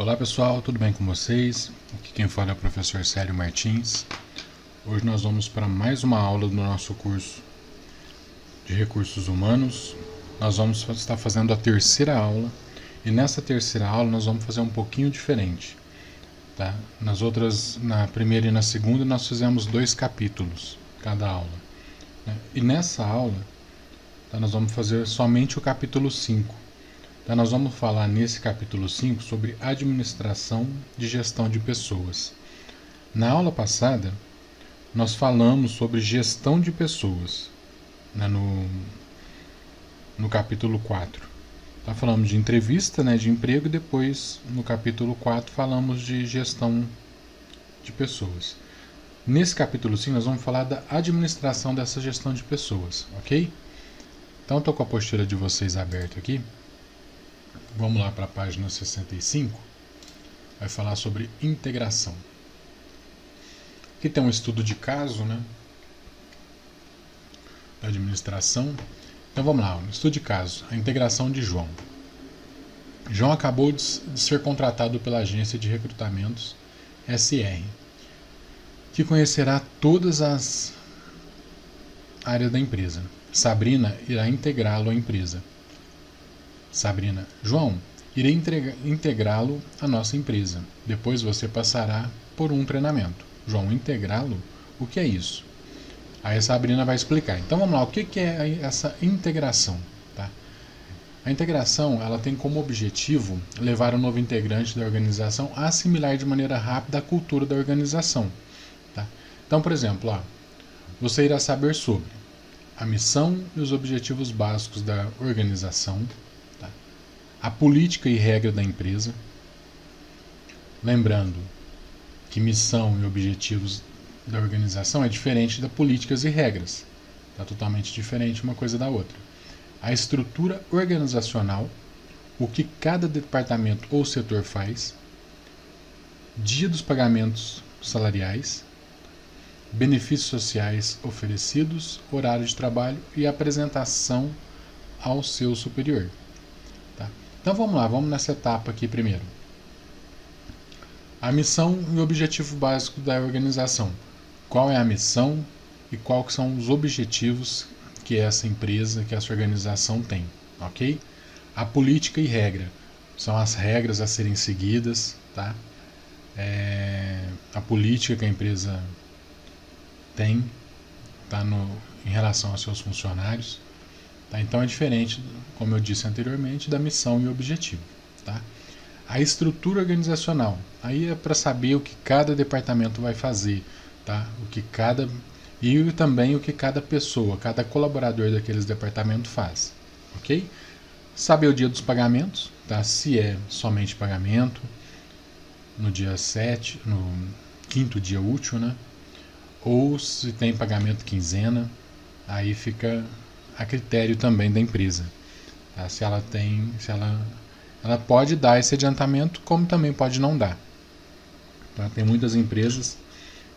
Olá pessoal, tudo bem com vocês? Aqui quem fala é o professor Célio Martins. Hoje nós vamos para mais uma aula do nosso curso de Recursos Humanos. Nós vamos estar fazendo a terceira aula e nessa terceira aula nós vamos fazer um pouquinho diferente. Tá? Na primeira e na segunda nós fizemos 2 capítulos cada aula. Né? E nessa aula nós vamos fazer somente o capítulo 5. Então nós vamos falar nesse capítulo 5 sobre administração de gestão de pessoas. Na aula passada, nós falamos sobre gestão de pessoas, né, no capítulo 4. Então, falamos de entrevista, né, de emprego, e depois, no capítulo 4, falamos de gestão de pessoas. Nesse capítulo 5, nós vamos falar da administração dessa gestão de pessoas, ok? Então, estou com a apostila de vocês aberta aqui. Vamos lá para a página 65, vai falar sobre integração. Aqui tem um estudo de caso, né, da administração. Então vamos lá, estudo de caso, a integração de João. João acabou de ser contratado pela agência de recrutamentos SR, que conhecerá todas as áreas da empresa. Sabrina irá integrá-lo à empresa. Sabrina: João, irei integrá-lo à nossa empresa. Depois você passará por um treinamento. João: integrá-lo? O que é isso? Aí a Sabrina vai explicar. Então vamos lá, o que é essa integração? Tá? A integração ela tem como objetivo levar o novo integrante da organização a assimilar de maneira rápida a cultura da organização. Tá? Então, por exemplo, você irá saber sobre a missão e os objetivos básicos da organização, a política e regra da empresa. Lembrando que missão e objetivos da organização é diferente da políticas e regras. Está totalmente diferente uma coisa da outra. A estrutura organizacional, o que cada departamento ou setor faz, dia dos pagamentos salariais, benefícios sociais oferecidos, horário de trabalho e apresentação ao seu superior. Então vamos lá, vamos nessa etapa aqui primeiro. A missão e o objetivo básico da organização. Qual é a missão e quais são os objetivos que essa empresa, que essa organização tem, ok? A política e regra. São as regras a serem seguidas, tá? A política que a empresa tem, tá, em relação aos seus funcionários. Tá? Então é diferente, como eu disse anteriormente, da missão e objetivo. Tá? A estrutura organizacional, aí é para saber o que cada departamento vai fazer, tá? E também o que cada pessoa, cada colaborador daqueles departamentos faz. Ok? Saber o dia dos pagamentos, tá? Se é somente pagamento, no dia 7, no 5º dia útil, né? Ou se tem pagamento quinzena, aí fica a critério também da empresa. Tá? Ela pode dar esse adiantamento, como também pode não dar. Tá? Tem muitas empresas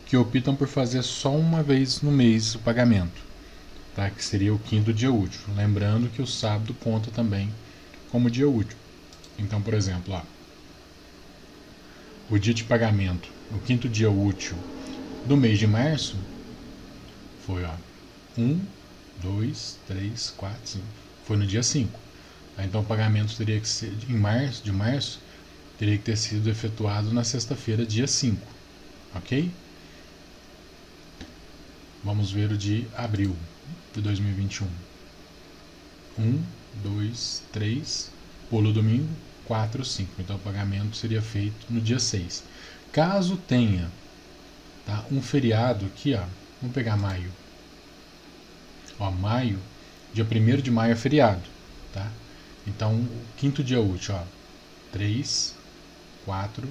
que optam por fazer só uma vez no mês o pagamento, tá? Que seria o 5º dia útil. Lembrando que o sábado conta também como dia útil. Então, por exemplo, o dia de pagamento, o 5º dia útil do mês de março foi 1, 2, 3, 4, 5. Foi no dia 5. Então o pagamento teria que ser de março, teria que ter sido efetuado na sexta-feira, dia 5. Ok? Vamos ver o de abril de 2021. 1, 2, 3, pulo domingo, 4, 5. Então o pagamento seria feito no dia 6. Caso tenha, tá, um feriado aqui, vamos pegar maio. Maio, dia 1º de maio é feriado, tá? Então, o 5º dia útil, 3, 4,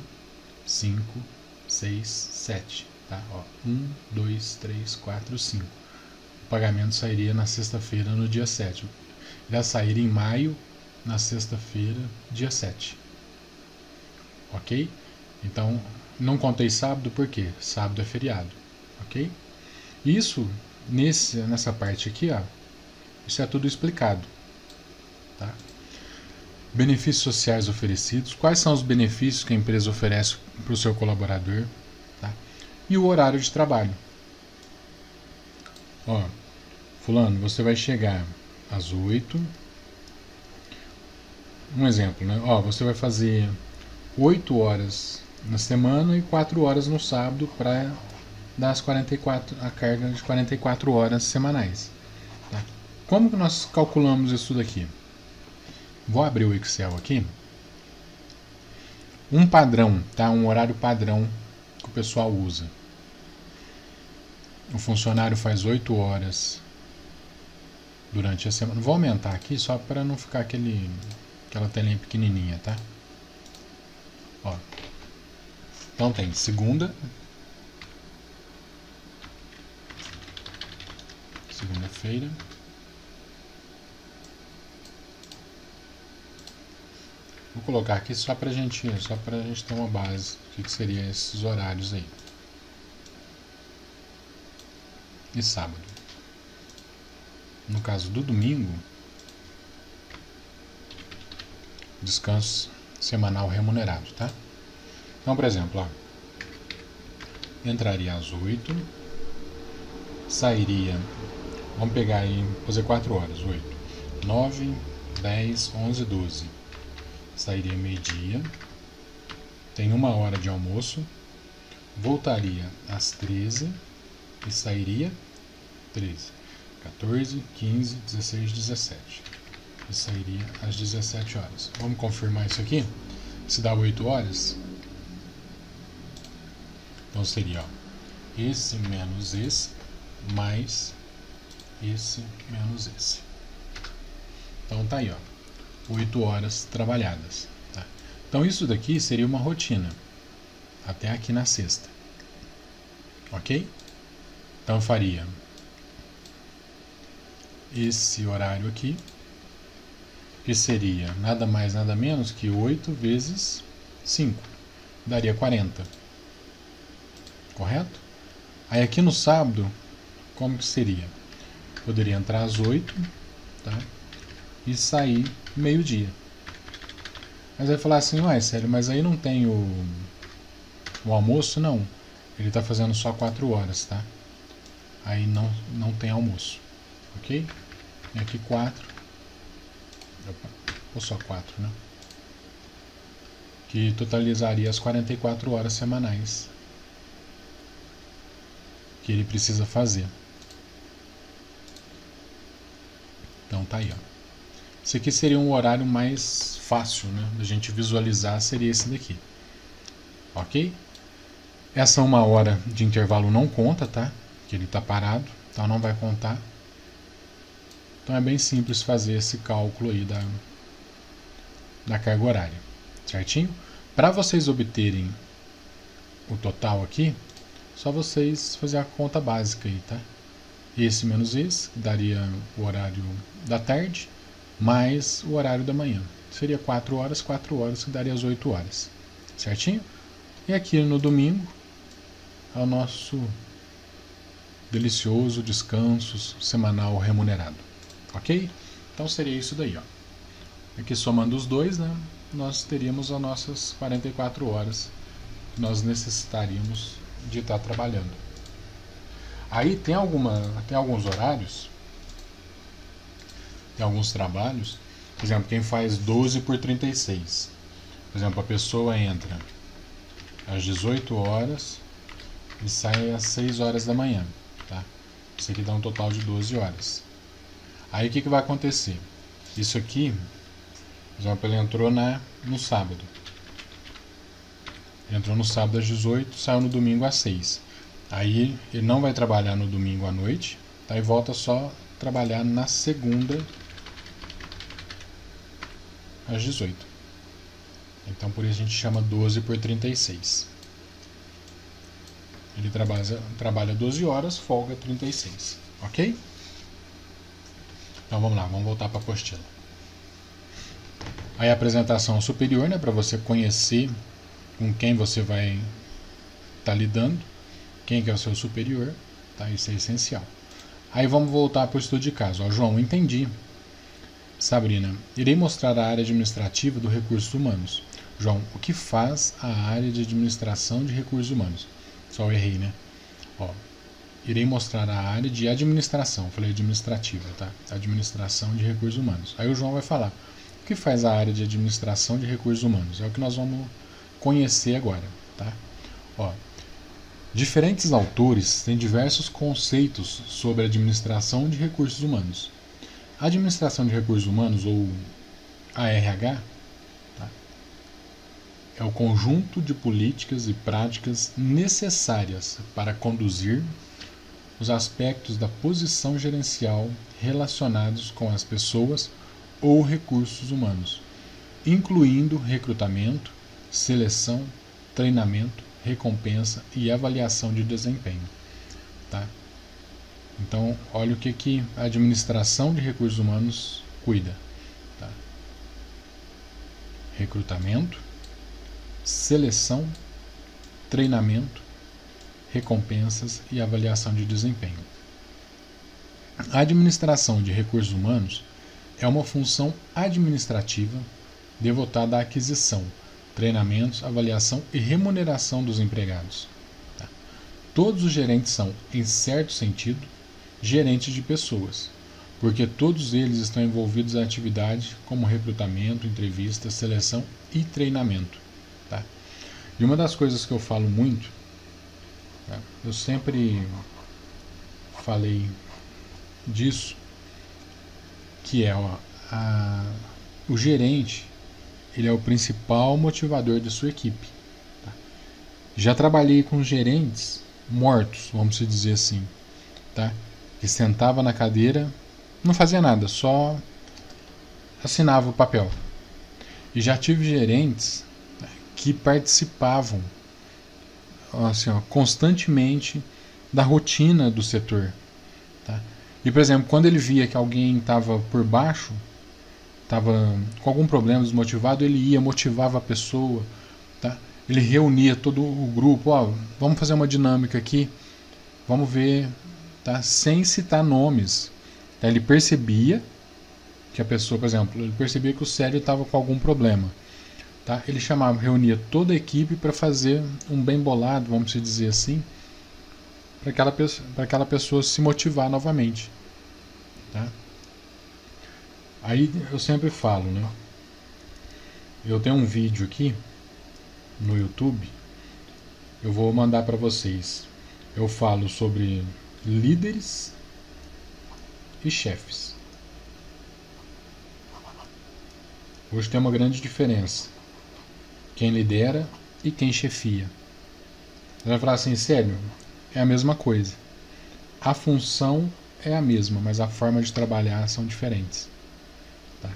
5, 6, 7, tá? 1, 2, 3, 4, 5. O pagamento sairia na sexta-feira, no dia 7. Irá sair em maio, na sexta-feira, dia 7. Ok? Então, não contei sábado, por quê? Sábado é feriado, ok? Isso... Nessa parte aqui, isso é tudo explicado. Tá? benefícios sociais oferecidos, quais são os benefícios que a empresa oferece para o seu colaborador, tá? E o horário de trabalho. Ó, fulano, você vai chegar às 8. Um exemplo, né? Ó, você vai fazer 8 horas na semana e 4 horas no sábado para dar a carga de 44 horas semanais. Tá? Como que nós calculamos isso daqui? Vou abrir o Excel aqui. Um padrão, tá? Um horário padrão que o pessoal usa. O funcionário faz 8 horas durante a semana. Vou aumentar aqui só para não ficar aquela telinha pequenininha, tá? Ó. Então tem segunda-feira, vou colocar aqui só pra gente ter uma base do que seria esses horários aí. E sábado. No caso do domingo, descanso semanal remunerado, tá? Então, por exemplo, ó, entraria às 8, sairia, vamos pegar aí, fazer 4 horas, 8, 9, 10, 11, 12. Sairia meio-dia, tem 1 hora de almoço, voltaria às 13 e sairia 13, 14, 15, 16, 17 e sairia às 17 horas. Vamos confirmar isso aqui? Se dá 8 horas, então seria, ó, esse menos esse mais esse menos esse. Então tá aí, ó, 8 horas trabalhadas, tá? Então isso daqui seria uma rotina até aqui na sexta, ok? Então eu faria esse horário aqui, que seria nada mais nada menos que 8 vezes 5, daria 40, correto? Aí aqui no sábado, como que seria? Poderia entrar às 8, tá? E sair meio-dia. Mas vai falar assim, ué, sério, mas aí não tem o almoço? Não, ele está fazendo só 4 horas, tá? Aí não tem almoço, ok? E aqui 4, ou só 4, né? Que totalizaria as 44 horas semanais que ele precisa fazer. Então tá aí, ó. Esse aqui seria um horário mais fácil, né, da gente visualizar, seria esse daqui, ok? Essa 1 hora de intervalo não conta, tá? Que ele está parado, então não vai contar. Então é bem simples fazer esse cálculo aí da carga horária, certinho? Para vocês obterem o total aqui, só vocês fazer a conta básica aí, tá? Esse menos esse, que daria o horário da tarde, mais o horário da manhã. Seria 4 horas, que daria as 8 horas, certinho? E aqui no domingo é o nosso delicioso descanso semanal remunerado, ok? Então seria isso daí, ó. Aqui somando os dois, né, nós teríamos as nossas 44 horas que nós necessitaríamos de estar trabalhando. Aí tem alguns horários, tem alguns trabalhos, por exemplo, quem faz 12 por 36. Por exemplo, a pessoa entra às 18 horas e sai às 6 horas da manhã, tá? Isso aqui dá um total de 12 horas. Aí o que vai acontecer? Isso aqui, por exemplo, ele entrou no sábado. Entrou no sábado às 18, saiu no domingo às 6. Aí ele não vai trabalhar no domingo à noite, tá? E volta só a trabalhar na segunda às 18. Então por isso a gente chama 12 por 36. Ele trabalha 12 horas, folga 36, ok? Então vamos lá, vamos voltar para a apostila. Aí a apresentação superior, né, para você conhecer com quem você vai estar lidando, quem que é o seu superior, tá? Isso é essencial. Aí vamos voltar para o estudo de caso. Ó, João, entendi. Sabrina, irei mostrar a área administrativa do recursos humanos. João, o que faz a área de administração de recursos humanos? Só eu errei, né? Ó, irei mostrar a área de administração. Falei administrativa, tá? Administração de recursos humanos. Aí o João vai falar. O que faz a área de administração de recursos humanos? É o que nós vamos conhecer agora, tá? Ó, diferentes autores têm diversos conceitos sobre a administração de recursos humanos. A administração de recursos humanos, ou ARH, tá, é o conjunto de políticas e práticas necessárias para conduzir os aspectos da posição gerencial relacionados com as pessoas ou recursos humanos, incluindo recrutamento, seleção, treinamento, recompensa e avaliação de desempenho. Tá? Então, olha o que a administração de recursos humanos cuida. Tá? Recrutamento, seleção, treinamento, recompensas e avaliação de desempenho. A administração de recursos humanos é uma função administrativa devotada à aquisição, treinamentos, avaliação e remuneração dos empregados. Tá? Todos os gerentes são, em certo sentido, gerentes de pessoas, porque todos eles estão envolvidos em atividades como recrutamento, entrevista, seleção e treinamento. Tá? E uma das coisas que eu falo muito, tá? Eu sempre falei disso, que é o gerente, ele é o principal motivador da sua equipe. Tá? Já trabalhei com gerentes mortos, vamos dizer assim, tá? Que sentava na cadeira, não fazia nada, só assinava o papel. E já tive gerentes que participavam assim, constantemente da rotina do setor. Tá? E, por exemplo, quando ele via que alguém estava por baixo, estava com algum problema, desmotivado, ele ia, motivava a pessoa, tá? Ele reunia todo o grupo, vamos fazer uma dinâmica aqui, vamos ver, tá? Sem citar nomes. Tá? Ele percebia que a pessoa, por exemplo, ele percebia que o Célio estava com algum problema. Tá? Ele chamava, reunia toda a equipe para fazer um bem bolado, vamos dizer assim, para aquela pessoa se motivar novamente. Tá? Aí eu sempre falo, né? Eu tenho um vídeo aqui no YouTube, eu vou mandar para vocês. Eu falo sobre líderes e chefes. Hoje tem uma grande diferença. Quem lidera e quem chefia. Você vai falar assim, sério, é a mesma coisa. A função é a mesma, mas a forma de trabalhar são diferentes. Tá?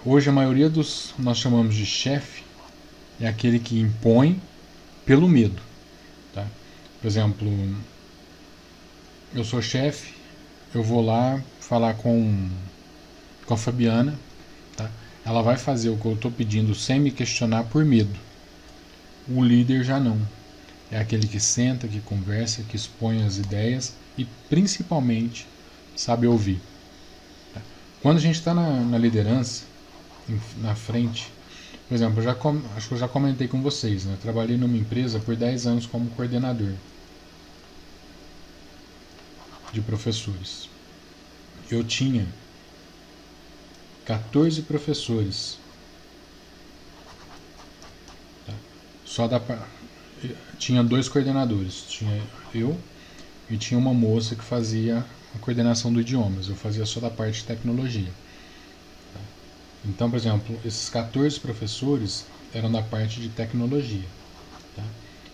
Hoje a maioria dos nós chamamos de chefe é aquele que impõe pelo medo. Tá? Por exemplo, eu sou chefe, eu vou lá falar com a Fabiana, tá? Ela vai fazer o que eu estou pedindo sem me questionar por medo. O líder já não. É aquele que senta, que conversa, que expõe as ideias e principalmente sabe ouvir. Tá? Quando a gente está na liderança, na frente, por exemplo, acho que eu já comentei com vocês, né? Eu trabalhei numa empresa por 10 anos como coordenador de professores. Eu tinha 14 professores. Tá? Tinha 2 coordenadores. Tinha eu e tinha uma moça que fazia a coordenação do idiomas. Eu fazia só da parte de tecnologia. Tá? Então, por exemplo, esses 14 professores eram da parte de tecnologia. Tá?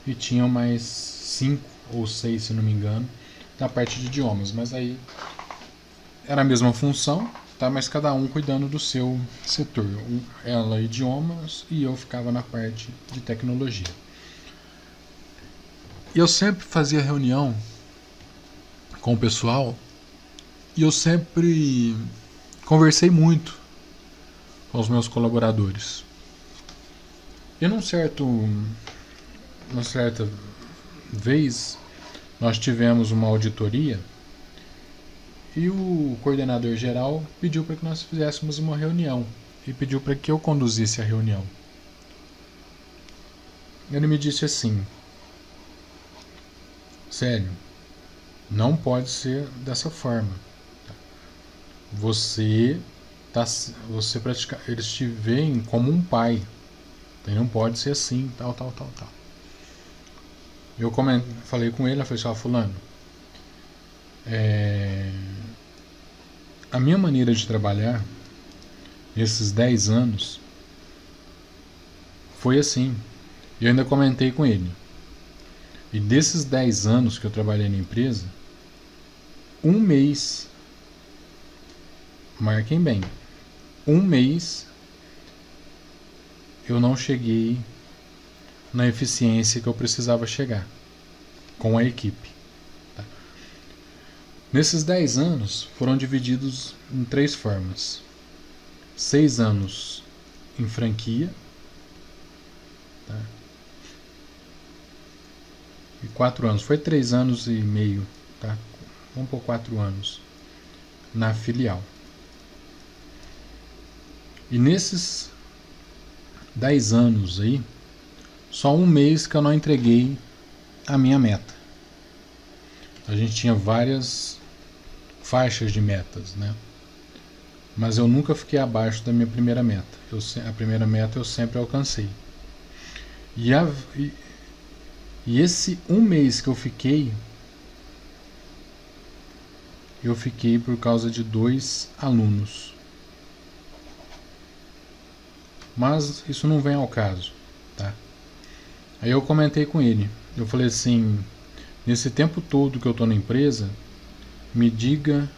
E tinham mais 5 ou 6, se não me engano, da parte de idiomas. Mas aí era a mesma função, tá? Mas cada um cuidando do seu setor. Ela idiomas e eu ficava na parte de tecnologia. E eu sempre fazia reunião com o pessoal e eu sempre conversei muito com os meus colaboradores. E numa certa vez nós tivemos uma auditoria E o coordenador geral pediu para que nós fizéssemos uma reunião e pediu para que eu conduzisse a reunião. Ele me disse assim: Sério, não pode ser dessa forma. Você eles te veem como um pai. Não pode ser assim, tal. Eu falei com ele, eu falei assim: fulano, a minha maneira de trabalhar nesses 10 anos foi assim. E eu ainda comentei com ele. E desses 10 anos que eu trabalhei na empresa, um mês, marquem bem, um mês eu não cheguei na eficiência que eu precisava chegar com a equipe. Tá? Nesses 10 anos foram divididos em 3 formas: 6 anos em franquia, tá? E 4 anos, foi 3 anos e meio, tá? Vamos por 4 anos na filial. E nesses 10 anos aí, só um mês que eu não entreguei a minha meta. A gente tinha várias faixas de metas, né? Mas eu nunca fiquei abaixo da minha primeira meta. A primeira meta eu sempre alcancei. E esse um mês que eu fiquei por causa de 2 alunos. Mas isso não vem ao caso, tá? Aí eu comentei com ele. Eu falei assim: nesse tempo todo que eu tô na empresa, me diga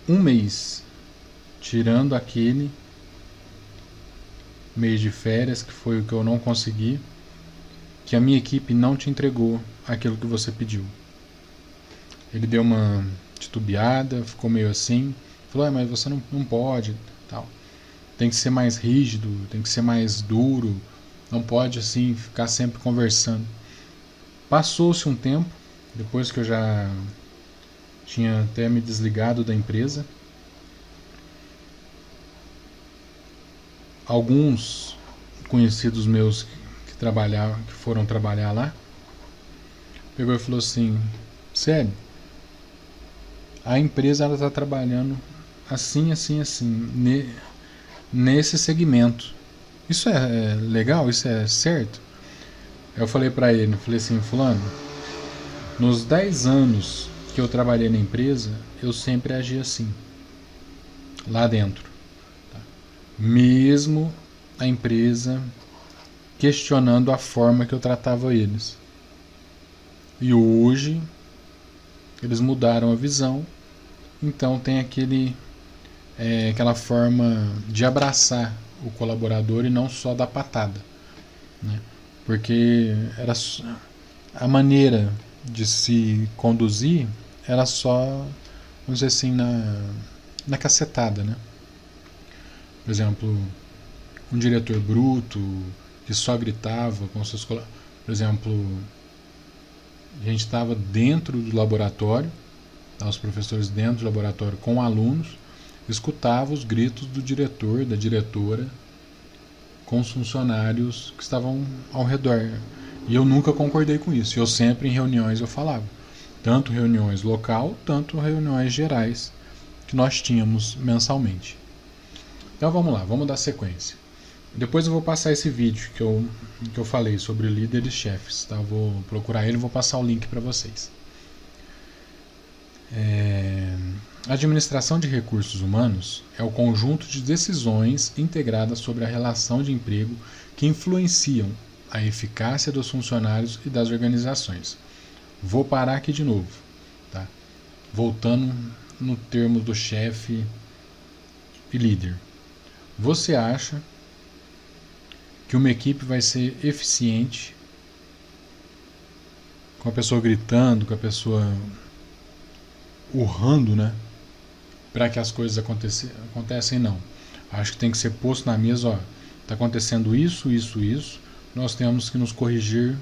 um mês, tirando aquele mês de férias, que foi o que eu não consegui, que a minha equipe não te entregou aquilo que você pediu. Ele deu uma titubeada, ficou meio assim, falou: mas você não pode, tal. Tem que ser mais rígido, tem que ser mais duro, não pode assim ficar sempre conversando. Passou-se um tempo, depois que eu já tinha até me desligado da empresa. Alguns conhecidos meus que foram trabalhar lá, pegou e falou assim: Sério, a empresa ela está trabalhando assim, nesse segmento. Isso é legal? Isso é certo? Eu falei pra ele, falei assim: fulano, nos 10 anos que eu trabalhei na empresa, eu sempre agi assim, lá dentro. Tá? Mesmo a empresa questionando a forma que eu tratava eles. E hoje eles mudaram a visão, então tem aquela forma de abraçar o colaborador e não só dar patada, né? Porque era a maneira de se conduzir era só, vamos dizer assim, na cacetada, né? Por exemplo, um diretor bruto que só gritava com seus colaboradores. Por exemplo, a gente estava dentro do laboratório, os professores dentro do laboratório com alunos, escutava os gritos do diretor, da diretora, com os funcionários que estavam ao redor. E eu nunca concordei com isso. Eu sempre em reuniões eu falava. Tanto reuniões local, tanto reuniões gerais que nós tínhamos mensalmente. Então vamos lá, vamos dar sequência. Depois eu vou passar esse vídeo que eu falei sobre líderes chefes. Tá? Eu vou procurar ele e vou passar o link para vocês. A administração de recursos humanos é o conjunto de decisões integradas sobre a relação de emprego que influenciam a eficácia dos funcionários e das organizações. Vou parar aqui de novo, tá? Voltando no termo do chefe e líder. Você acha que uma equipe vai ser eficiente com a pessoa gritando, com a pessoa urrando, né? Para que as coisas acontecem, não. Acho que tem que ser posto na mesa, ó, está acontecendo isso, nós temos que nos corrigir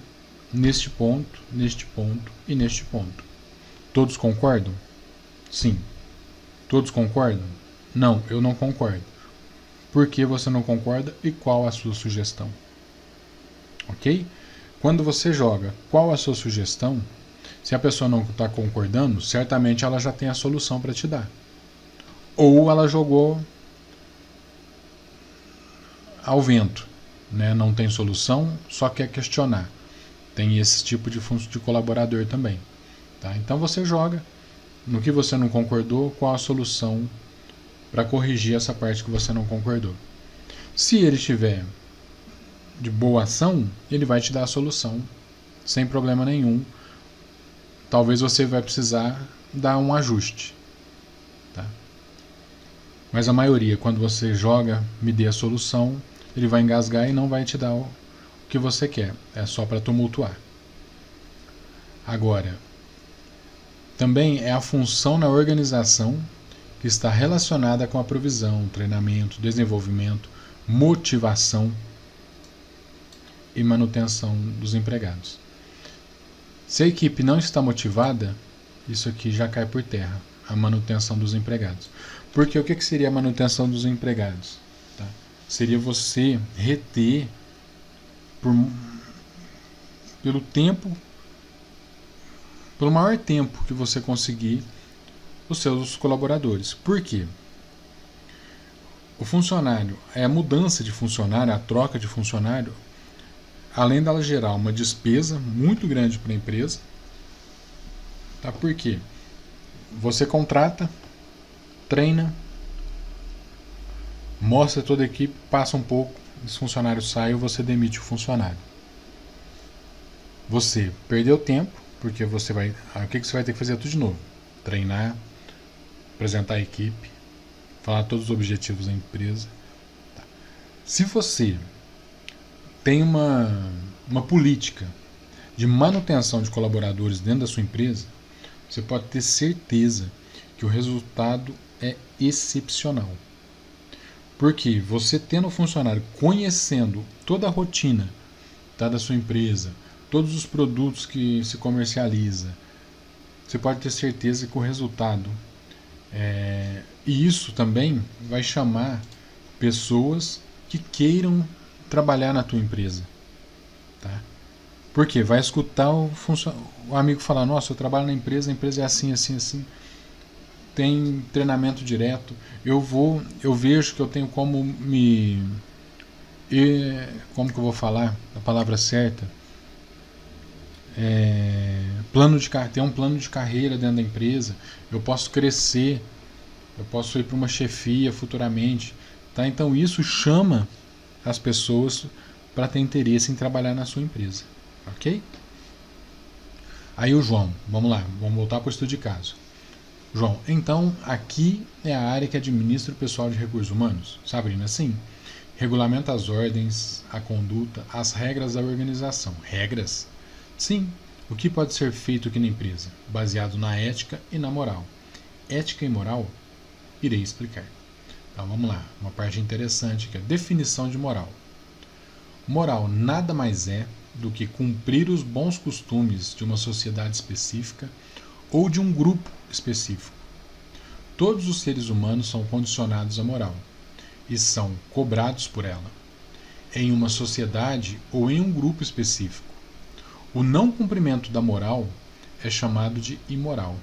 neste ponto e neste ponto. Todos concordam? Sim. Todos concordam? Não, eu não concordo. Por que você não concorda e qual a sua sugestão? Ok? Quando você joga qual a sua sugestão, se a pessoa não está concordando, certamente ela já tem a solução para te dar. Ou ela jogou ao vento, né? Não tem solução, só quer questionar. Tem esse tipo de colaborador também. Tá? Então você joga no que você não concordou, qual a solução para corrigir essa parte que você não concordou. Se ele estiver de boa ação, ele vai te dar a solução sem problema nenhum. Talvez você vai precisar dar um ajuste. Tá? Mas a maioria, quando você joga, me dê a solução, ele vai engasgar e não vai te dar o que você quer. É só para tumultuar. Agora, também é a função na organização que está relacionada com a provisão, treinamento, desenvolvimento, motivação e manutenção dos empregados. Se a equipe não está motivada, isso aqui já cai por terra, a manutenção dos empregados. Porque o que seria a manutenção dos empregados? Tá? Seria você reter pelo maior tempo que você conseguir os seus colaboradores. Por quê? O funcionário, a mudança de funcionário, a troca de funcionário, além dela gerar uma despesa muito grande para a empresa, tá? Por quê? Você contrata, treina, mostra toda a equipe, passa um pouco, esse funcionário sai e você demite o funcionário. Você perdeu tempo, porque você vai. O que você vai ter que fazer? Tudo de novo. Treinar, apresentar a equipe, falar todos os objetivos da empresa. Tá. Se você tem uma política de manutenção de colaboradores dentro da sua empresa, você pode ter certeza que o resultado é excepcional. Porque você tendo o funcionário conhecendo toda a rotina, tá, da sua empresa, todos os produtos que se comercializa, você pode ter certeza que o resultado e isso também vai chamar pessoas que queiram trabalhar na tua empresa, tá? Porque vai escutar o amigo falar: nossa, eu trabalho na empresa, a empresa é assim, assim, assim, tem treinamento direto, eu vejo que eu tenho como como que eu vou falar a palavra certa, ter um plano de carreira dentro da empresa, eu posso crescer, eu posso ir para uma chefia futuramente, tá? Então isso chama as pessoas para ter interesse em trabalhar na sua empresa, ok? Aí o João, vamos lá, vamos voltar para o estudo de caso. João, então aqui é a área que administra o pessoal de recursos humanos, Sabrina? Sim. Regulamenta as ordens, a conduta, as regras da organização. Regras? Sim. O que pode ser feito aqui na empresa? Baseado na ética e na moral. Ética e moral? Irei explicar. Então vamos lá, uma parte interessante que é a definição de moral. Moral nada mais é do que cumprir os bons costumes de uma sociedade específica ou de um grupo específico. Todos os seres humanos são condicionados à moral e são cobrados por ela, em uma sociedade ou em um grupo específico. O não cumprimento da moral é chamado de imoral.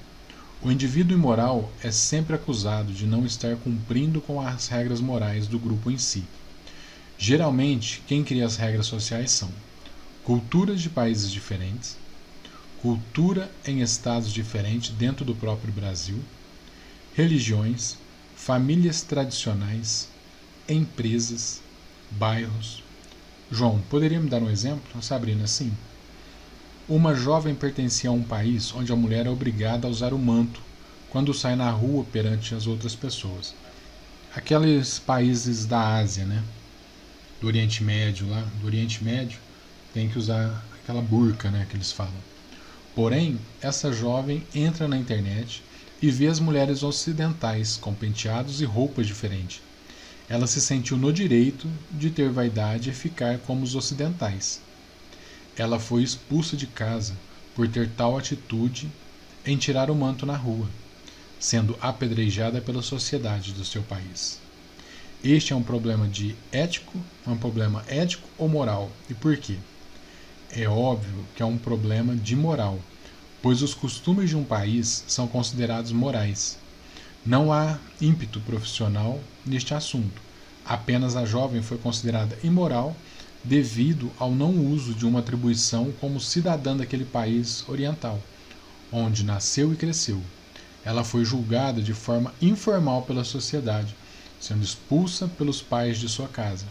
O indivíduo imoral é sempre acusado de não estar cumprindo com as regras morais do grupo em si. Geralmente, quem cria as regras sociais são culturas de países diferentes, cultura em estados diferentes dentro do próprio Brasil, religiões, famílias tradicionais, empresas, bairros. João, poderia me dar um exemplo? Sabrina, sim. Uma jovem pertencia a um país onde a mulher é obrigada a usar o manto quando sai na rua perante as outras pessoas. Aqueles países da Ásia, né? Do Oriente Médio lá, do Oriente Médio, tem que usar aquela burca, né, que eles falam. Porém, essa jovem entra na internet e vê as mulheres ocidentais com penteados e roupas diferentes. Ela se sentiu no direito de ter vaidade e ficar como os ocidentais. Ela foi expulsa de casa por ter tal atitude em tirar o manto na rua. sendo apedrejada pela sociedade do seu país. Este é um problema ético ou moral. E por quê? É óbvio que é um problema de moral, pois os costumes de um país são considerados morais. Não há ímpeto profissional neste assunto. Apenas a jovem foi considerada imoral devido ao não uso de uma atribuição como cidadã daquele país oriental, onde nasceu e cresceu. Ela foi julgada de forma informal pela sociedade, sendo expulsa pelos pais de sua casa,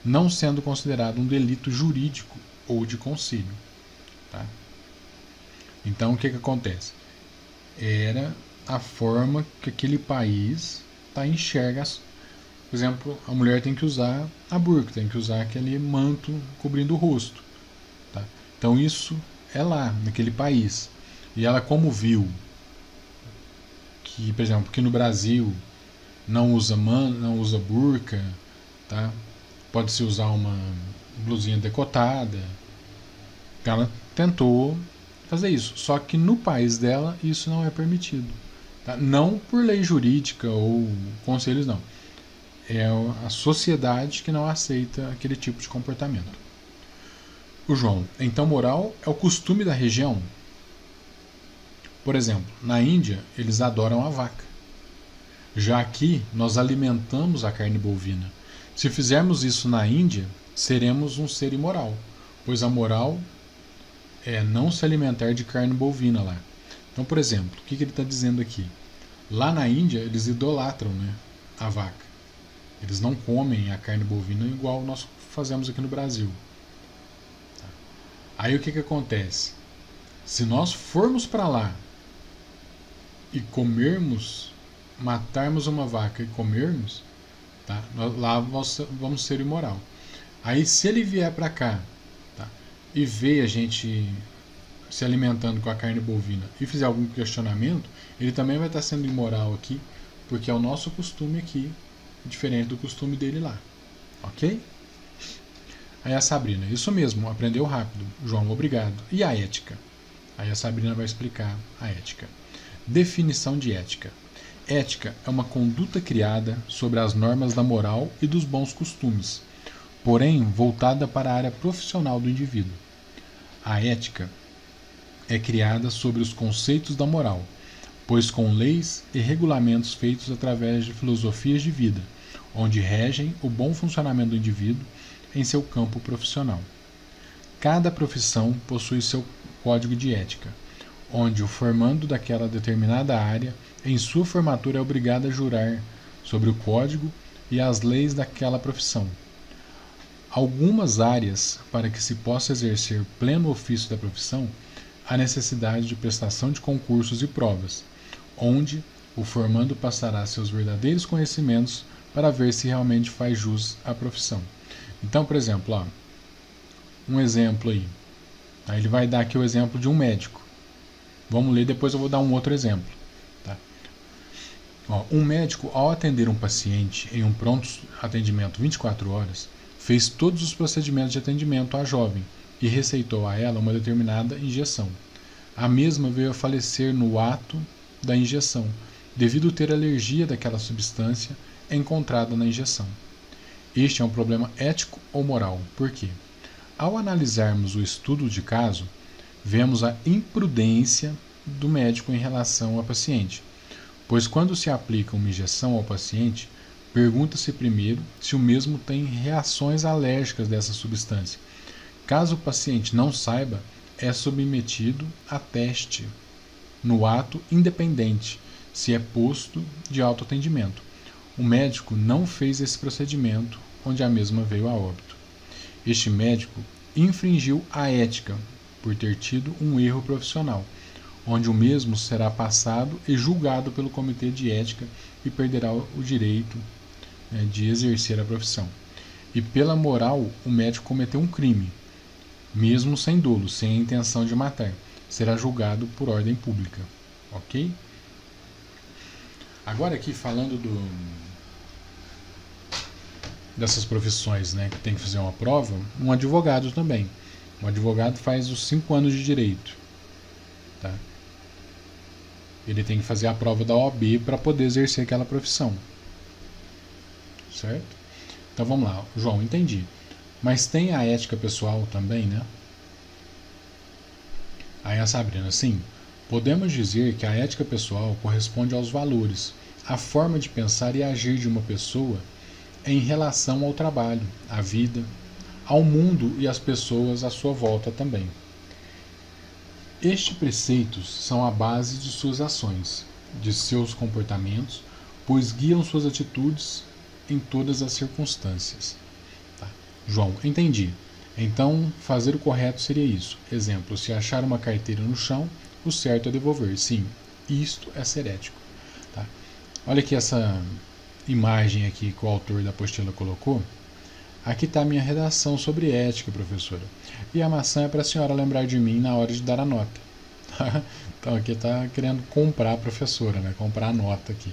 não sendo considerado um delito jurídico ou de concílio. Tá? Então, o que acontece? Era a forma que aquele país enxerga. Por exemplo, a mulher tem que usar a burca, tem que usar aquele manto cobrindo o rosto. Tá? Então, isso é lá, naquele país. E ela, como viu que, por exemplo, que no Brasil não usa burca, tá? Pode-se usar uma blusinha decotada. Ela tentou fazer isso, só que no país dela isso não é permitido. Tá? Não por lei jurídica ou conselhos, não. É a sociedade que não aceita aquele tipo de comportamento. O João, então moral é o costume da região? Por exemplo, na Índia eles adoram a vaca. Já aqui nós alimentamos a carne bovina. Se fizermos isso na Índia, seremos um ser imoral, pois a moral é não se alimentar de carne bovina lá. Então, por exemplo, o que ele está dizendo aqui? Lá na Índia eles idolatram, né, a vaca. Eles não comem a carne bovina igual nós fazemos aqui no Brasil. Aí o que acontece? Se nós formos para lá e matarmos uma vaca e comermos, tá? Lá vamos ser imoral. Aí se ele vier para cá, tá? E ver a gente se alimentando com a carne bovina e fizer algum questionamento, ele também vai estar sendo imoral aqui, porque é o nosso costume aqui, diferente do costume dele lá. Ok? Aí a Sabrina, isso mesmo, aprendeu rápido. João, obrigado. E a ética? Aí a Sabrina vai explicar a ética. Definição de ética. Ética é uma conduta criada sobre as normas da moral e dos bons costumes, porém voltada para a área profissional do indivíduo. A ética é criada sobre os conceitos da moral, pois com leis e regulamentos feitos através de filosofias de vida, onde regem o bom funcionamento do indivíduo em seu campo profissional. Cada profissão possui seu código de ética, onde o formando daquela determinada área, em sua formatura, é obrigado a jurar sobre o código e as leis daquela profissão. Algumas áreas, para que se possa exercer pleno ofício da profissão, há necessidade de prestação de concursos e provas, onde o formando passará seus verdadeiros conhecimentos para ver se realmente faz jus à profissão. Então, por exemplo, um exemplo aí. Ele vai dar aqui o exemplo de um médico. Vamos ler, depois eu vou dar um outro exemplo. Tá? Um médico, ao atender um paciente em um pronto atendimento 24 horas, fez todos os procedimentos de atendimento à jovem e receitou a ela uma determinada injeção. A mesma veio a falecer no ato da injeção, devido a ter alergia daquela substância encontrada na injeção. Este é um problema ético ou moral. Por quê? Ao analisarmos o estudo de caso, vemos a imprudência do médico em relação ao paciente, pois quando se aplica uma injeção ao paciente, pergunta-se primeiro se o mesmo tem reações alérgicas dessa substância. Caso o paciente não saiba, é submetido a teste no ato independente, se é posto de autoatendimento. O médico não fez esse procedimento, onde a mesma veio a óbito. Este médico infringiu a ética por ter tido um erro profissional, onde o mesmo será passado e julgado pelo comitê de ética e perderá o direito de exercer a profissão. E pela moral, o médico cometeu um crime, mesmo sem dolo, sem a intenção de matar, será julgado por ordem pública. Ok? Agora aqui falando dessas profissões, que tem que fazer uma prova, um advogado também. Um advogado faz os 5 anos de direito. Tá? Ele tem que fazer a prova da OAB para poder exercer aquela profissão. Certo? Então vamos lá, João, entendi. Mas tem a ética pessoal também, né? Aí a Sabrina, sim. Podemos dizer que a ética pessoal corresponde aos valores, à forma de pensar e agir de uma pessoa em relação ao trabalho, à vida, ao mundo e às pessoas à sua volta também. Estes preceitos são a base de suas ações, de seus comportamentos, pois guiam suas atitudes em todas as circunstâncias. Tá. João, entendi. Então, fazer o correto seria isso. Exemplo, se achar uma carteira no chão, o certo é devolver. Sim, isto é ser ético. Tá. Olha aqui essa imagem aqui que o autor da apostila colocou. Aqui está a minha redação sobre ética, professora. E a maçã é para a senhora lembrar de mim na hora de dar a nota. Então aqui está querendo comprar a professora, né? Comprar a nota aqui.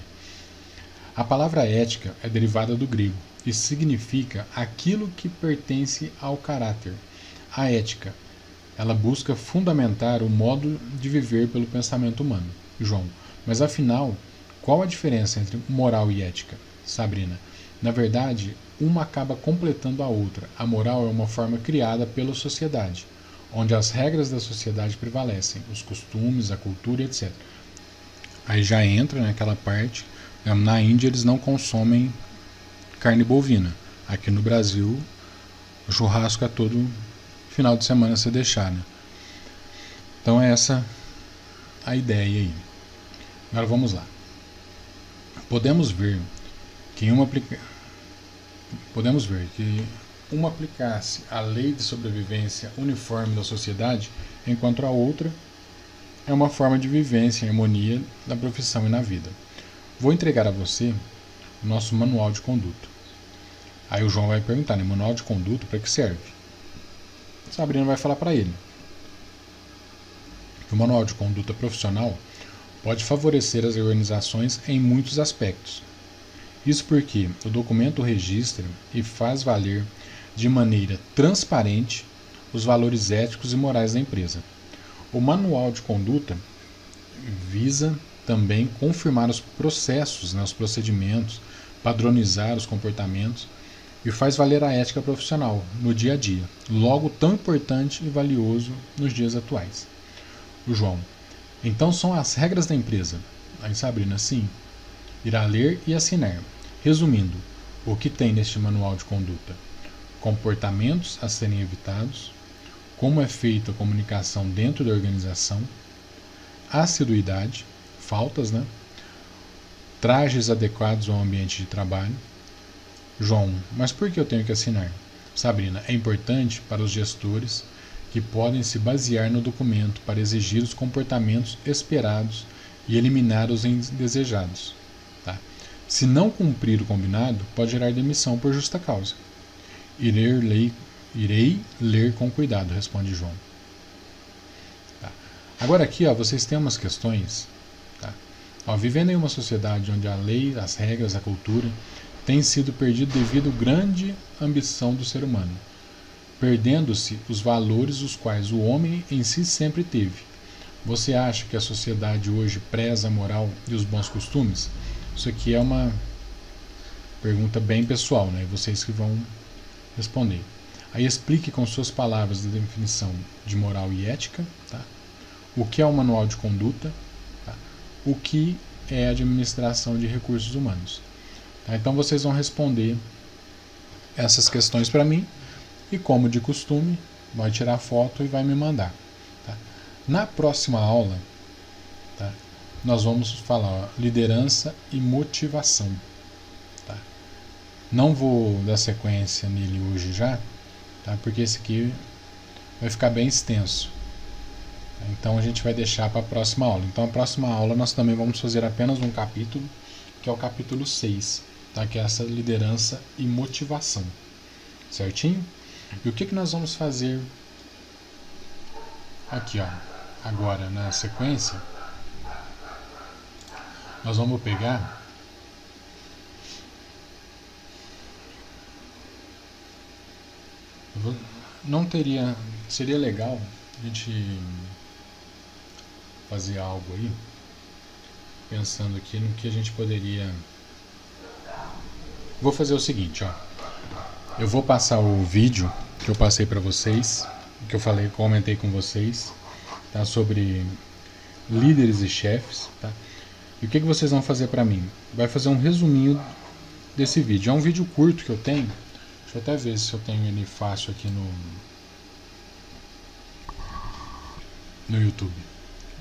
A palavra ética é derivada do grego e significa aquilo que pertence ao caráter. A ética, ela busca fundamentar o modo de viver pelo pensamento humano. João, mas afinal, qual a diferença entre moral e ética? Sabrina, na verdade, uma acaba completando a outra. A moral é uma forma criada pela sociedade, onde as regras da sociedade prevalecem, os costumes, a cultura, etc. Aí já entra naquela parte, na Índia eles não consomem carne bovina. Aqui no Brasil, o churrasco é todo final de semana se deixar, né? Então é essa a ideia aí. Agora vamos lá. Podemos ver que uma aplicasse a lei de sobrevivência uniforme da sociedade, enquanto a outra é uma forma de vivência em harmonia da profissão e na vida. Vou entregar a você o nosso manual de conduta. Aí o João vai perguntar, né, manual de conduta para que serve? Sabrina vai falar para ele que o manual de conduta profissional pode favorecer as organizações em muitos aspectos. Isso porque o documento registra e faz valer de maneira transparente os valores éticos e morais da empresa. O manual de conduta visa também confirmar os processos, né, os procedimentos, padronizar os comportamentos e faz valer a ética profissional no dia a dia, logo tão importante e valioso nos dias atuais. O João, então são as regras da empresa. Aí Sabrina, sim, irá ler e assinar. Resumindo, o que tem neste manual de conduta? Comportamentos a serem evitados, como é feita a comunicação dentro da organização, assiduidade, faltas, né? Trajes adequados ao ambiente de trabalho. João, mas por que eu tenho que assinar? Sabrina, é importante para os gestores que podem se basear no documento para exigir os comportamentos esperados e eliminar os indesejados. Tá? Se não cumprir o combinado, pode gerar demissão por justa causa. Irei ler com cuidado, responde João. Tá. Agora aqui, vocês têm umas questões. Tá? Vivendo em uma sociedade onde a lei, as regras, a cultura tem sido perdido devido à grande ambição do ser humano, perdendo-se os valores os quais o homem em si sempre teve. Você acha que a sociedade hoje preza a moral e os bons costumes? Isso aqui é uma pergunta bem pessoal, né? Vocês que vão responder. Aí explique com suas palavras a definição de moral e ética, tá? O que é o manual de conduta, tá? O que é a administração de recursos humanos. Tá? Então vocês vão responder essas questões para mim e, como de costume, vai tirar foto e vai me mandar. Tá? Na próxima aula, tá? Nós vamos falar liderança e motivação. Tá? Não vou dar sequência nele hoje já, tá? Porque esse aqui vai ficar bem extenso. Então a gente vai deixar para a próxima aula. Então a próxima aula nós também vamos fazer apenas um capítulo, que é o capítulo 6, tá? Que é essa liderança e motivação. Certinho? E o que nós vamos fazer aqui, agora na sequência? Nós vamos pegar seria legal a gente fazer algo aí pensando aqui no que a gente poderia... Vou fazer o seguinte, ó. Eu vou passar o vídeo que eu passei para vocês, que eu falei, comentei com vocês, tá? Sobre líderes e chefes, tá? E o que vocês vão fazer para mim? Vai fazer um resuminho desse vídeo. É um vídeo curto que eu tenho. Deixa eu até ver se eu tenho ele fácil aqui no YouTube.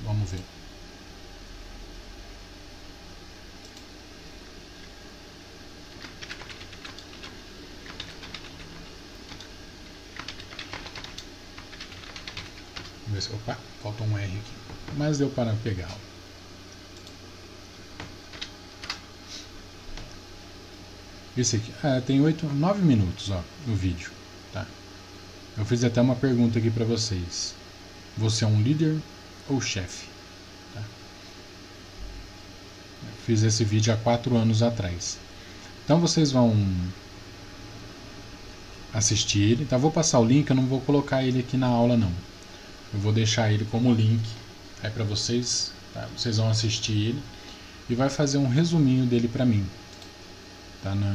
Vamos ver. Vamos ver se... Opa, falta um R aqui. Mas deu para pegá-lo. Esse aqui, tem 9 minutos, ó, no vídeo, tá? Eu fiz até uma pergunta aqui para vocês. Você é um líder ou chefe? Tá? Eu fiz esse vídeo há 4 anos atrás. Então vocês vão assistir ele, tá? Vou passar o link, eu não vou colocar ele aqui na aula não. Eu vou deixar ele como link aí para vocês, tá? Vocês vão assistir ele e vai fazer um resuminho dele para mim. Tá na...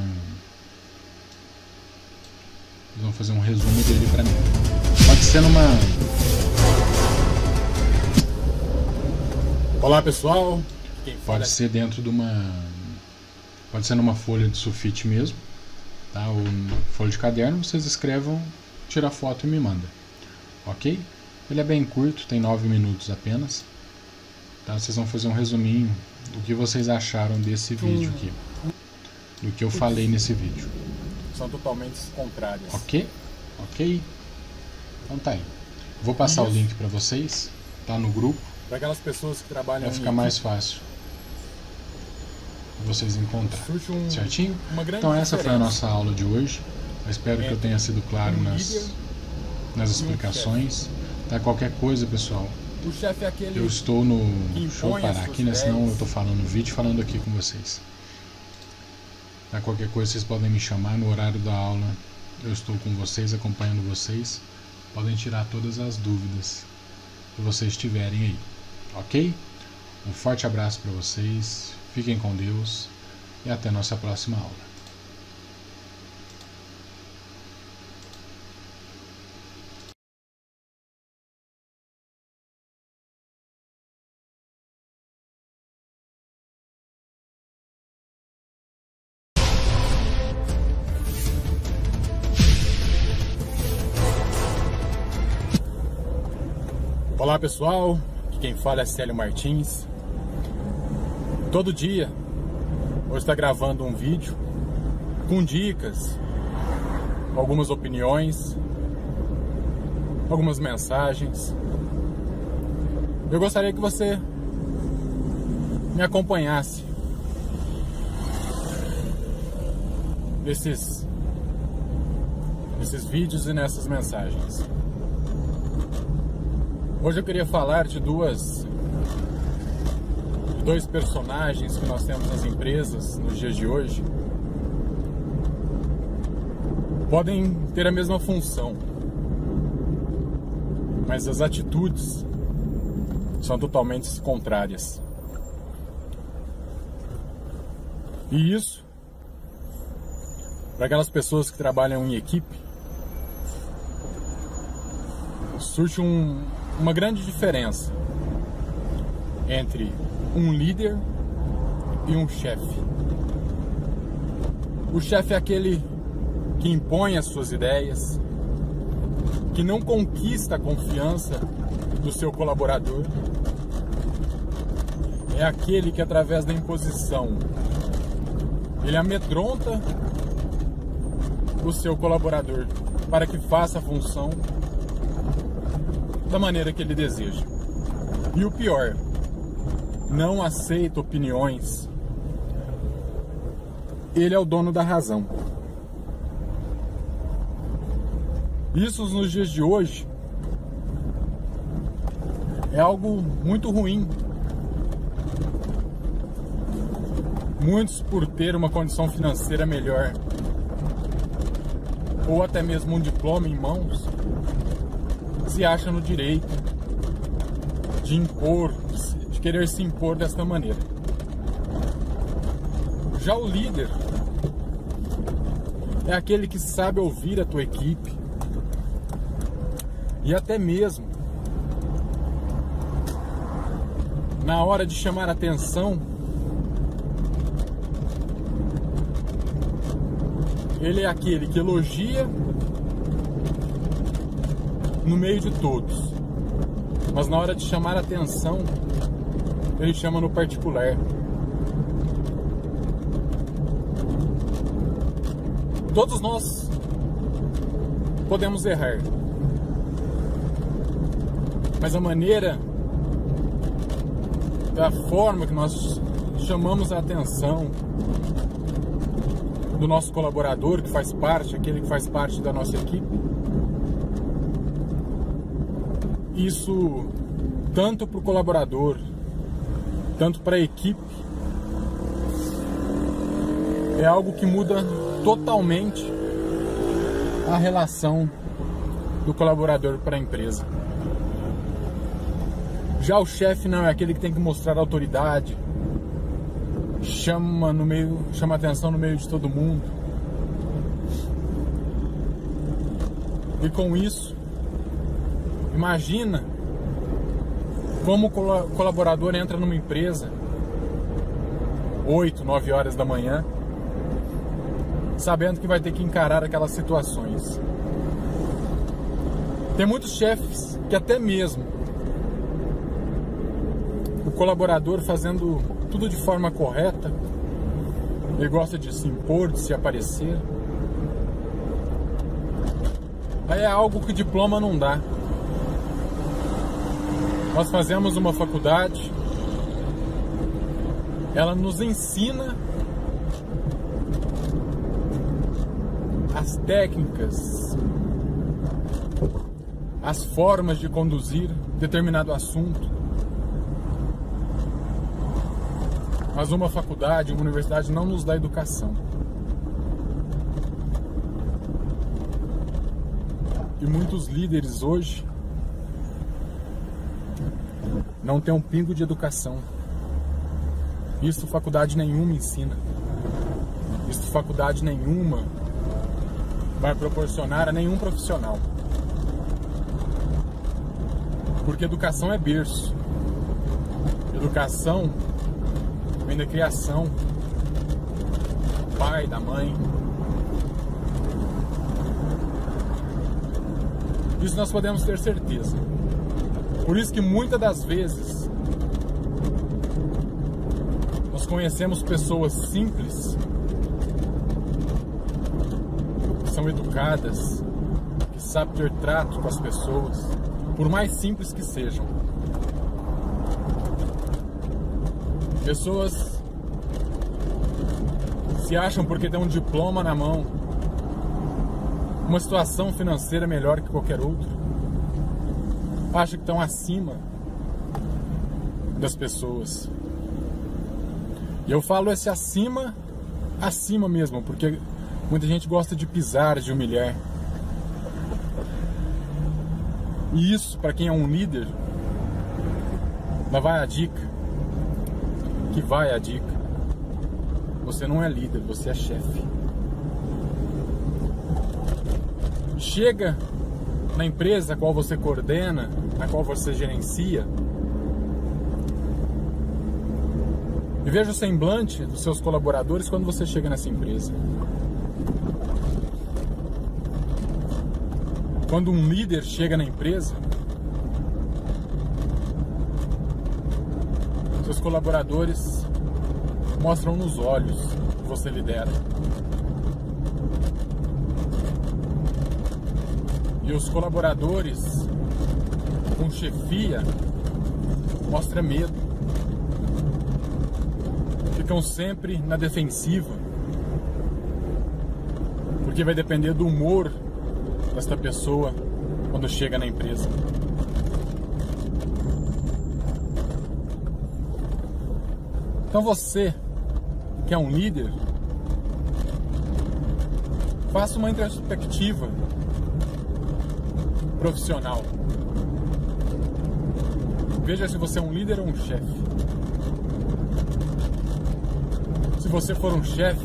Eles vão fazer um resumo dele pra mim. Pode ser numa... Olá pessoal. Pode ser dentro de uma... Pode ser numa folha de sulfite mesmo, tá? Ou folha de caderno, vocês escrevam, tira foto e me manda. Ok? Ele é bem curto, tem 9 minutos apenas. Tá? Vocês vão fazer um resuminho do que vocês acharam desse vídeo aqui. Do que eu falei nesse vídeo. São totalmente contrárias. Ok? Ok? Então tá aí. Vou passar o link para vocês. Tá no grupo. Para aquelas pessoas que trabalham... Vai ficar mais fácil vocês encontrarem. Certinho? Então essa foi a nossa aula de hoje. Eu espero que eu tenha sido claro nas explicações. Tá? Qualquer coisa, pessoal. O chefe é aquele... Eu estou no... Deixa eu parar aqui, né? Senão eu estou falando no vídeo falando aqui com vocês. Tá? Qualquer coisa vocês podem me chamar no horário da aula. Eu estou com vocês, acompanhando vocês. Podem tirar todas as dúvidas que vocês tiverem aí. Ok? Um forte abraço para vocês. Fiquem com Deus. E até nossa próxima aula. Olá pessoal, aqui quem fala é Célio Martins. Todo dia vou estar gravando um vídeo com dicas, algumas opiniões, algumas mensagens. Eu gostaria que você me acompanhasse nesses vídeos e nessas mensagens. Hoje eu queria falar de dois personagens que nós temos nas empresas nos dias de hoje. Podem ter a mesma função, mas as atitudes são totalmente contrárias. E isso, para aquelas pessoas que trabalham em equipe, surge uma grande diferença entre um líder e um chefe. O chefe é aquele que impõe as suas ideias, que não conquista a confiança do seu colaborador. É aquele que, através da imposição, ele amedronta o seu colaborador para que faça a função da maneira que ele deseja. E o pior, não aceita opiniões. Ele é o dono da razão. Isso nos dias de hoje é algo muito ruim. Muitos, por ter uma condição financeira melhor, ou até mesmo um diploma em mãos, se acha no direito de impor, de querer se impor desta maneira. Já o líder é aquele que sabe ouvir a tua equipe e até mesmo na hora de chamar a atenção, ele é aquele que elogia no meio de todos, mas na hora de chamar a atenção, ele chama no particular. Todos nós podemos errar, mas a maneira, da forma que nós chamamos a atenção do nosso colaborador, que faz parte, aquele que faz parte da nossa equipe, isso tanto para o colaborador, tanto para a equipe, é algo que muda totalmente a relação do colaborador para a empresa. Já o chefe não é aquele que tem que mostrar autoridade, chama atenção no meio de todo mundo. E com isso, imagina como o colaborador entra numa empresa 8, 9 horas da manhã, sabendo que vai ter que encarar aquelas situações. Tem muitos chefes que até mesmo o colaborador fazendo tudo de forma correta, ele gosta de se impor, de se aparecer. Aí é algo que diploma não dá. Nós fazemos uma faculdade, ela nos ensina as técnicas, as formas de conduzir determinado assunto. Mas uma faculdade, uma universidade não nos dá educação. E muitos líderes hoje não têm um pingo de educação. Isso faculdade nenhuma ensina. Isso faculdade nenhuma vai proporcionar a nenhum profissional. Porque educação é berço. Educação vem da criação, do pai, da mãe. Isso nós podemos ter certeza. Por isso que muitas das vezes nós conhecemos pessoas simples, que são educadas, que sabem ter trato com as pessoas, por mais simples que sejam. Pessoas se acham porque tem um diploma na mão, uma situação financeira melhor que qualquer outro, acham que estão acima das pessoas. E eu falo esse acima mesmo, porque muita gente gosta de pisar, de humilhar. E isso, para quem é um líder, lá vai a dica. Que vai a dica. Você não é líder, você é chefe. Chega na empresa a qual você coordena, a qual você gerencia, e veja o semblante dos seus colaboradores quando você chega nessa empresa. Quando um líder chega na empresa, seus colaboradores mostram nos olhos que você lidera. E os colaboradores com chefia mostram medo. Ficam sempre na defensiva. Porque vai depender do humor desta pessoa quando chega na empresa. Então você, que é um líder, faça uma introspectiva profissional. Veja se você é um líder ou um chefe. Se você for um chefe,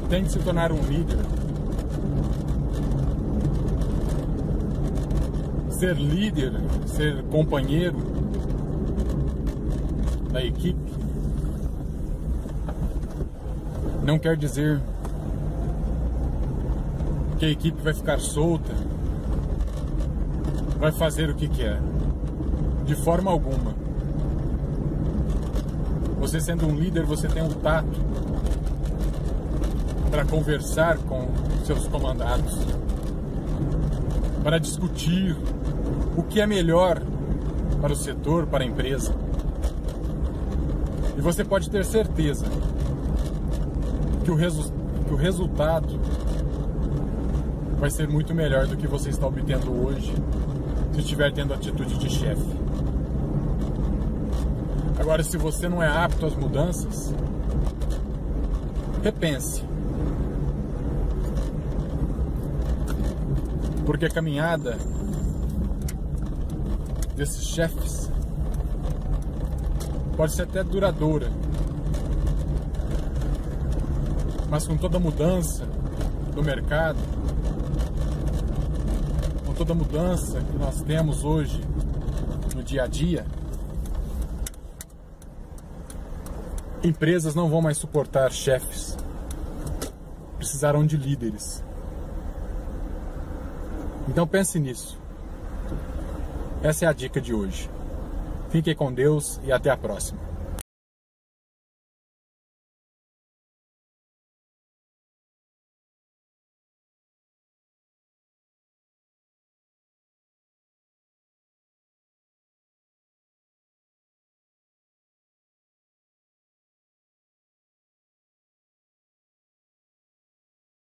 tente se tornar um líder. Ser líder, ser companheiro da equipe, não quer dizer que a equipe vai ficar solta, vai fazer o que quer. De forma alguma. Você sendo um líder, você tem um tato para conversar com seus comandados, para discutir o que é melhor para o setor, para a empresa. E você pode ter certeza que o resultado vai ser muito melhor do que você está obtendo hoje, se estiver tendo atitude de chefe. Agora, se você não é apto às mudanças, repense. Porque a caminhada desses chefes pode ser até duradoura, mas com toda a mudança do mercado, com toda a mudança que nós temos hoje no dia a dia, empresas não vão mais suportar chefes, precisarão de líderes. Então pense nisso. Essa é a dica de hoje. Fiquem com Deus e até a próxima.